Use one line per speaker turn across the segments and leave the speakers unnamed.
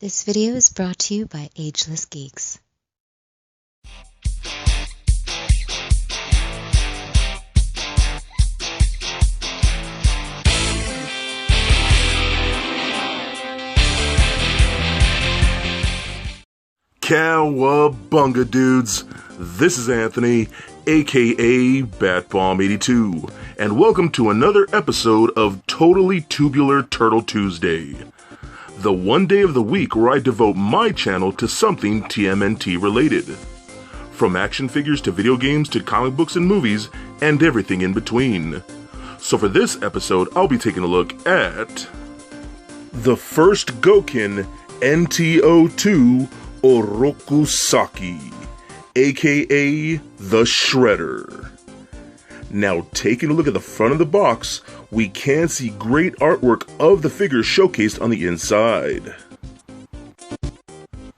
This video is brought to you by Ageless Geeks.
Cowabunga dudes, this is Anthony, aka Batbomb82, and welcome to another episode of Totally Tubular Turtle Tuesday, the one day of the week where I devote my channel to something TMNT related. From action figures to video games to comic books and movies, and everything in between. So for this episode, I'll be taking a look at the First Gokin NT-02 Oraku Saki, aka the Shredder. Now, taking a look at the front of the box, we can see great artwork of the figure showcased on the inside.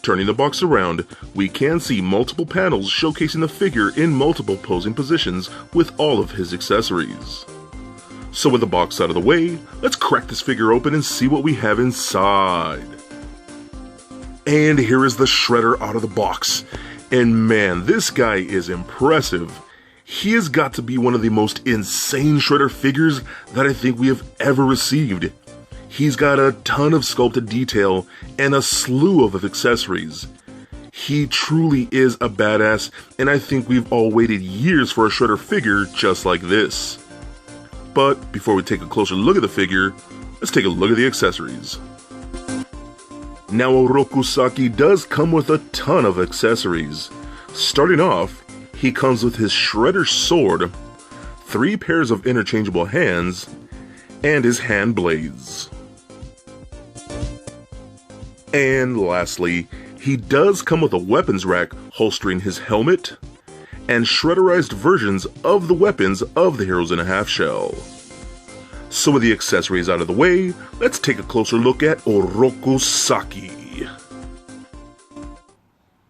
Turning the box around, we can see multiple panels showcasing the figure in multiple posing positions with all of his accessories. So with the box out of the way, let's crack this figure open and see what we have inside. And here is the Shredder out of the box. And man, this guy is impressive. He has got to be one of the most insane Shredder figures that I think we have ever received. He's got a ton of sculpted detail and a slew of accessories. He truly is a badass, and I think we've all waited years for a Shredder figure just like this. But before we take a closer look at the figure, let's take a look at the accessories. Now, Oraku Saki does come with a ton of accessories. Starting off, he comes with his Shredder sword, 3 pairs of interchangeable hands, and his hand blades. And lastly, he does come with a weapons rack holstering his helmet, and shredderized versions of the weapons of the heroes in a half shell. So with the accessories out of the way, let's take a closer look at Oraku Saki.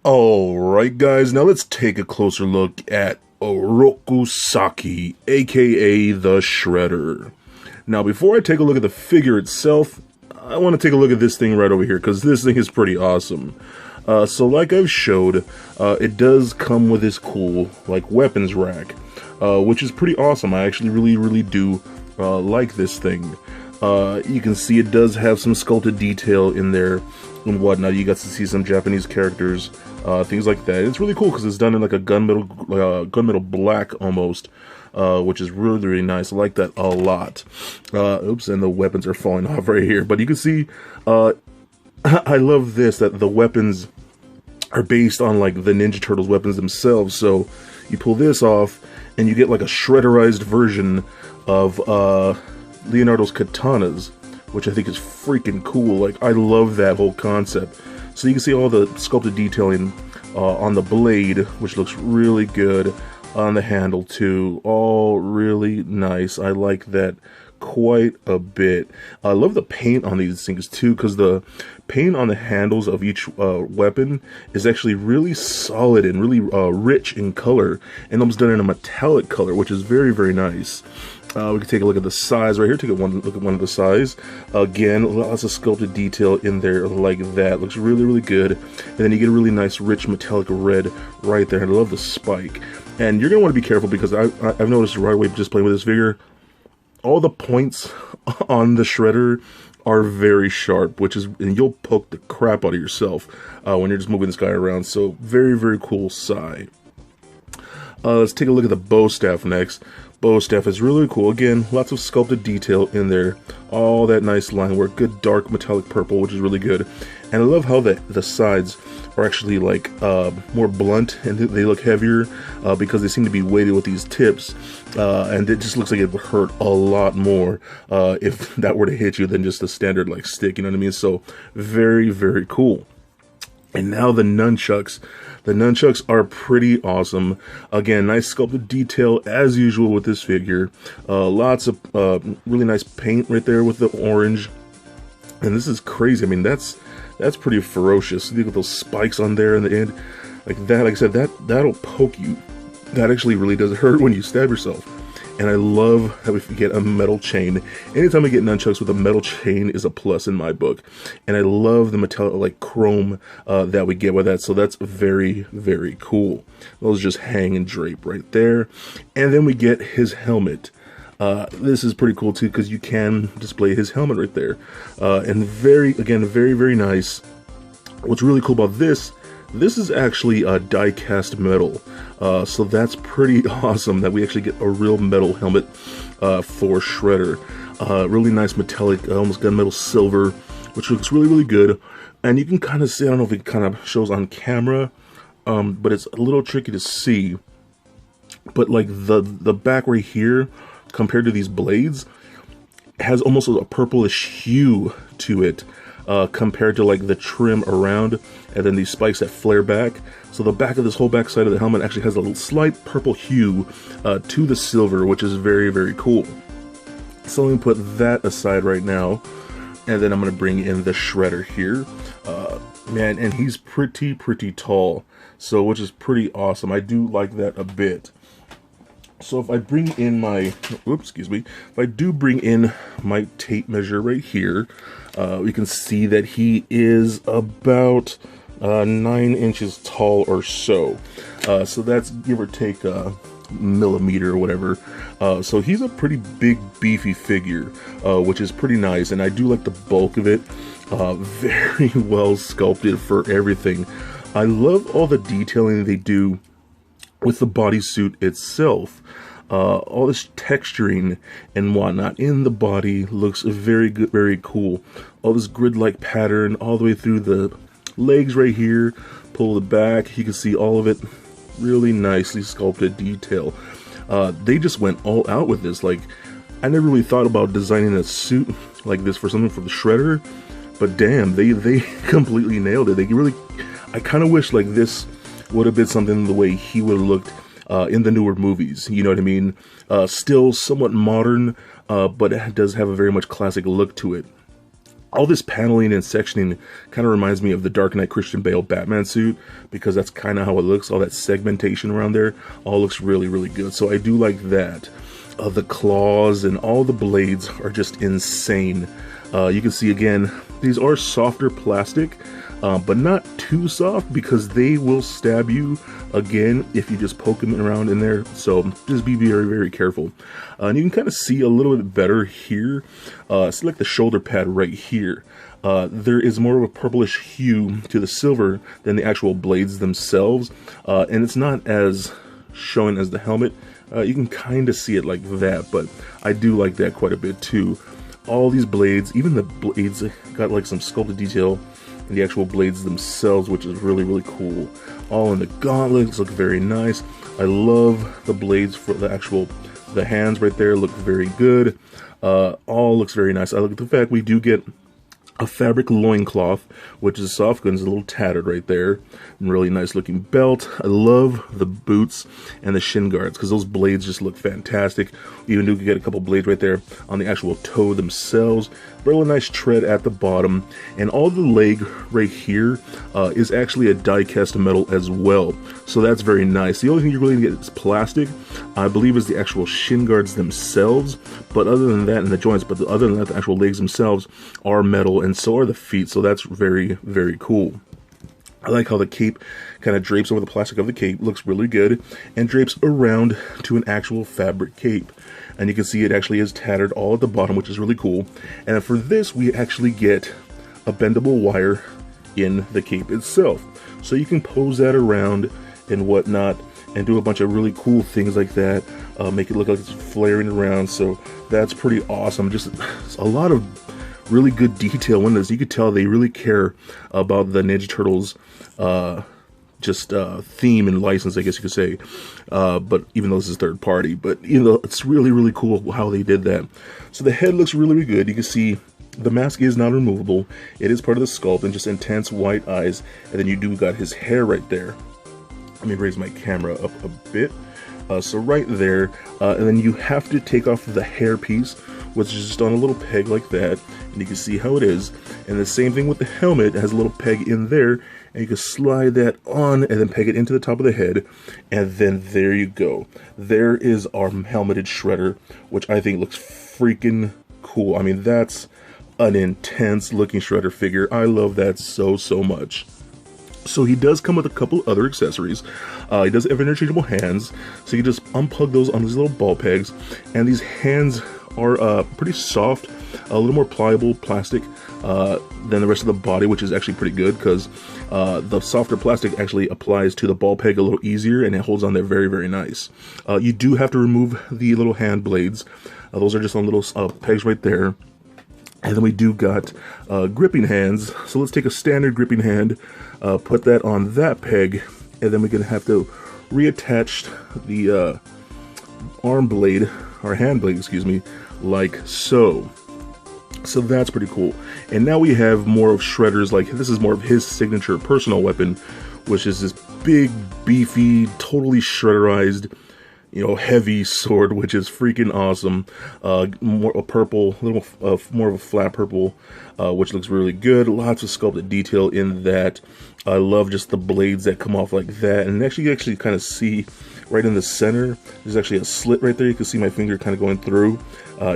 Alright guys, now let's take a closer look at Oraku Saki, aka the Shredder. Now before I take a look at the figure itself, I want to take a look at this thing right over here, because this thing is pretty awesome. So like I've showed, it does come with this cool weapons rack, which is pretty awesome. I actually really do like this thing. You can see it does have some sculpted detail in there and whatnot. You got to see some Japanese characters, things like that. It's really cool because it's done in like a gunmetal black almost, which is really nice. I like that a lot. Oops, and the weapons are falling off right here. But you can see, I love this, that the weapons are based on like the Ninja Turtles weapons themselves. So you pull this off and you get like a shredderized version of Leonardo's katanas, which I think is freaking cool. Like, I love that whole concept. So you can see all the sculpted detailing on the blade, which looks really good, on the handle too. All really nice. I like that quite a bit. I love the paint on these things too, because the paint on the handles of each weapon is actually really solid and really rich in color, and almost done in a metallic color, which is very nice. We can take a look at the size right here. Take a look at one of the size. Again, lots of sculpted detail in there like that. Looks really good. And then you get a really nice rich metallic red right there. And I love the spike. And you're going to want to be careful, because I've noticed right away just playing with this figure, all the points on the Shredder are very sharp, and you'll poke the crap out of yourself when you're just moving this guy around. So very cool side. Let's take a look at the bow staff next. Bow staff is really cool. Again, lots of sculpted detail in there. All that nice line work. Good dark metallic purple, which is really good. And I love how the sides are actually like more blunt, and they look heavier because they seem to be weighted with these tips. And it just looks like it would hurt a lot more if that were to hit you than just a standard like stick. You know what I mean? So very cool. And now the nunchucks. The nunchucks are pretty awesome. Again, nice sculpted detail as usual with this figure. Lots of really nice paint right there with the orange. And this is crazy. I mean, that's pretty ferocious. Look at those spikes on there in the end. Like that, like I said, that'll poke you. That actually really does hurt when you stab yourself. And I love that we get a metal chain. Anytime we get nunchucks with a metal chain is a plus in my book. And I love the metallic, like chrome that we get with that. So that's very, very cool. Those just hang and drape right there. And then we get his helmet. This is pretty cool too, because you can display his helmet right there. And very, very nice. What's really cool about this is actually a die-cast metal. So that's pretty awesome that we actually get a real metal helmet for Shredder. Really nice metallic, almost gunmetal silver, which looks really, really good. And you can kind of see, I don't know if it kind of shows on camera, but it's a little tricky to see. But like the back right here, compared to these blades, has almost a purplish hue to it, compared to like the trim around, and then these spikes that flare back. So the back of this whole back side of the helmet actually has a little slight purple hue to the silver, which is very, very cool. So let me put that aside right now, and then I'm going to bring in the Shredder here. Man, and he's pretty tall, so which is pretty awesome. I do like that a bit. So if I bring in my, if I do bring in my tape measure right here, we can see that he is about 9 inches tall or so. So that's give or take a millimeter or whatever. So he's a pretty big, beefy figure, which is pretty nice. And I do like the bulk of it. Very well sculpted for everything. I love all the detailing they do with the bodysuit itself. All this texturing and whatnot in the body looks very good, very cool. All this grid-like pattern all the way through the legs right here. Pull the back, you can see all of it. Really nicely sculpted detail. They just went all out with this. Like, I never really thought about designing a suit like this for something for the Shredder, but damn, they completely nailed it. They really, I kind of wish like this would have been something the way he would have looked in the newer movies, you know what I mean? Still somewhat modern, but it does have a very much classic look to it. All this paneling and sectioning kind of reminds me of the Dark Knight Christian Bale Batman suit, because that's kind of how it looks. All that segmentation around there all looks really, really good. So I do like that. The claws and all the blades are just insane. You can see again, these are softer plastic, but not too soft, because they will stab you again if you just poke them around in there. So just be very, very careful. And you can kind of see a little bit better here. See like the shoulder pad right here. There is more of a purplish hue to the silver than the actual blades themselves. And it's not as showing as the helmet. You can kind of see it like that, but I do like that quite a bit too. All these blades, even the blades, got like some sculpted detail in the actual blades themselves, which is really, really cool. All in the gauntlets, look very nice. I love the blades for the hands right there, look very good. All looks very nice. I like the fact we do get a fabric loincloth, which is soft and is a little tattered right there. And really nice looking belt. I love the boots and the shin guards, because those blades just look fantastic. You even do get a couple blades right there on the actual toe themselves. Really nice tread at the bottom. And all the leg right here is actually a die-cast metal as well. So that's very nice. The only thing you're really going to get is plastic, I believe, is the actual shin guards themselves. But other than that, and the joints, but other than that, the actual legs themselves are metal, and so are the feet. So that's very, very cool. I like how the cape kind of drapes over the plastic of the cape. Looks really good. And drapes around to an actual fabric cape. And you can see it actually is tattered all at the bottom, which is really cool. And for this, we actually get a bendable wire in the cape itself. So you can pose that around and whatnot and do a bunch of really cool things like that. Make it look like it's flaring around. So that's pretty awesome. Just a lot of really good detail in this. You could tell they really care about the Ninja Turtles theme and license, I guess you could say. But even though this is third party, but you know, it's really, really cool how they did that. So the head looks really, really good. You can see the mask is not removable. It is part of the sculpt and just intense white eyes. And then you do got his hair right there. Let me raise my camera up a bit. So right there, and then you have to take off the hair piece, which is just on a little peg like that, and you can see how it is. And the same thing with the helmet. It has a little peg in there, and you can slide that on and then peg it into the top of the head, and then there you go. There is our helmeted Shredder, which I think looks freaking cool. I mean, that's an intense looking Shredder figure. I love that so much. So he does come with a couple other accessories. He does have interchangeable hands, so you can just unplug those on these little ball pegs, and these hands are pretty soft, a little more pliable plastic than the rest of the body, which is actually pretty good because the softer plastic actually applies to the ball peg a little easier, and it holds on there very nice. You do have to remove the little hand blades. Those are just on little pegs right there. And then we do got gripping hands. So let's take a standard gripping hand, put that on that peg, and then we're going to have to reattach the arm blade, or hand blade, excuse me, like so. So that's pretty cool. And now we have more of Shredder's, like this is more of his signature personal weapon, which is this big, beefy, totally shredderized, you know, heavy sword, which is freaking awesome. More a purple, little more of a flat purple, which looks really good. Lots of sculpted detail in that. I love just the blades that come off like that, and you actually kind of see right in the center. There's actually a slit right there. You can see my finger kind of going through,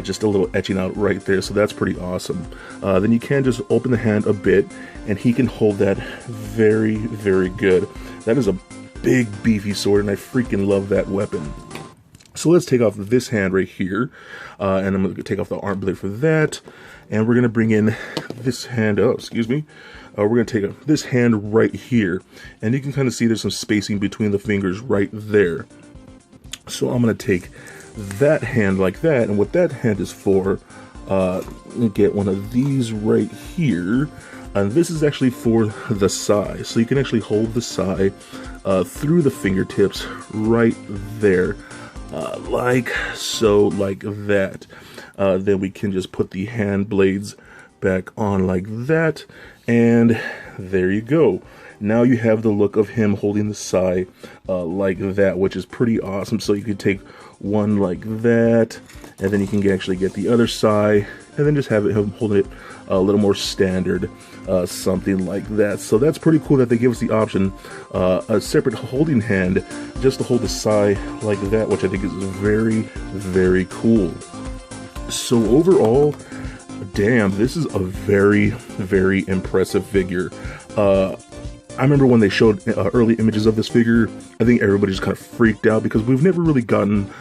just a little etching out right there. So that's pretty awesome. Then you can just open the hand a bit, and he can hold that very good. That is a big beefy sword, and I freaking love that weapon. So let's take off this hand right here, and I'm going to take off the arm blade for that, and we're going to bring in this hand, excuse me, we're going to take this hand right here, and you can kind of see there's some spacing between the fingers right there. So I'm going to take that hand like that, and what that hand is for, get one of these right here, and this is actually for the sai. So you can actually hold the sai through the fingertips right there, like so, like that. Then we can just put the hand blades back on like that, and there you go. Now you have the look of him holding the sai like that, which is pretty awesome. So you could take one like that, and then you can actually get the other sai, and then just have him holding it a little more standard, something like that. So that's pretty cool that they give us the option, a separate holding hand just to hold the sai like that, which I think is very cool. So overall, damn, this is a very impressive figure. I remember when they showed early images of this figure, I think everybody just kind of freaked out because we've never really gotten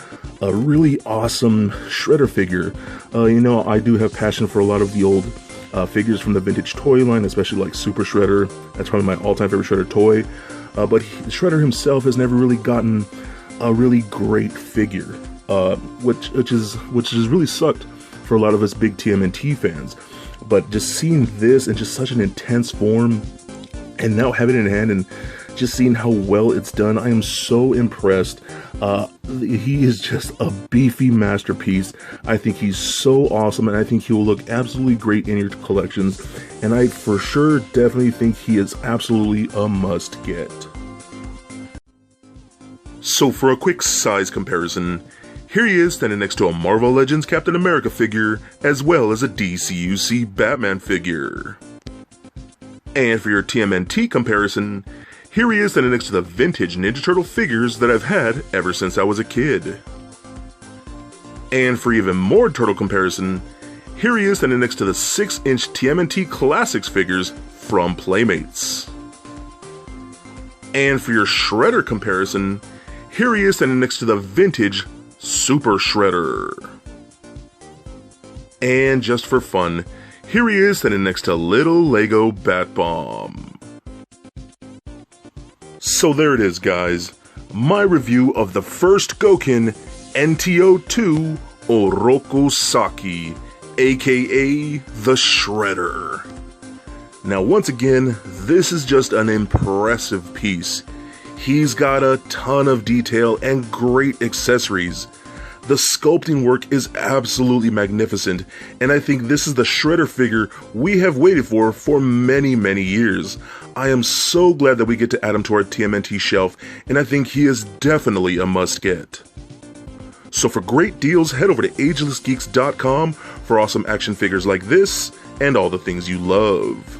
a really awesome Shredder figure. You know, I do have passion for a lot of the old figures from the vintage toy line, especially like Super Shredder. That's probably my all-time favorite Shredder toy. But Shredder himself has never really gotten a really great figure, which has really sucked for a lot of us big TMNT fans. But just seeing this in just such an intense form, and now having it in hand and just seeing how well it's done, I am so impressed. He is just a beefy masterpiece. I think he's so awesome, and I think he will look absolutely great in your collections. And I for sure definitely think he is absolutely a must get. So for a quick size comparison, here he is standing next to a Marvel Legends Captain America figure, as well as a DCUC Batman figure. And for your TMNT comparison, here he is standing next to the vintage Ninja Turtle figures that I've had ever since I was a kid. And for even more Turtle comparison, here he is standing next to the 6-inch TMNT Classics figures from Playmates. And for your Shredder comparison, here he is standing next to the vintage Super Shredder. And just for fun, here he is standing next to little Lego Bat Bomb. So there it is, guys. My review of the First Gokin NT-02 Oraku Saki, aka the Shredder. Now once again, this is just an impressive piece. He's got a ton of detail and great accessories. The sculpting work is absolutely magnificent, and I think this is the Shredder figure we have waited for many years. I am so glad that we get to add him to our TMNT shelf, and I think he is definitely a must-get. So for great deals, head over to agelessgeeks.com for awesome action figures like this and all the things you love.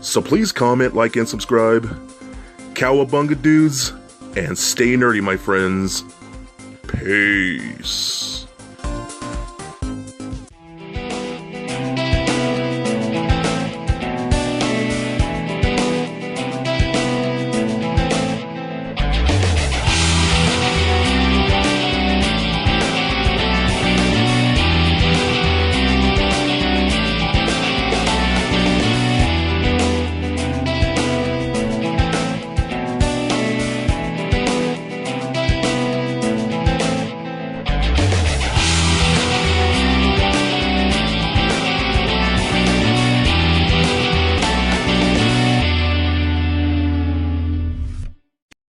So please comment, like, and subscribe. Cowabunga dudes, and stay nerdy, my friends. Peace.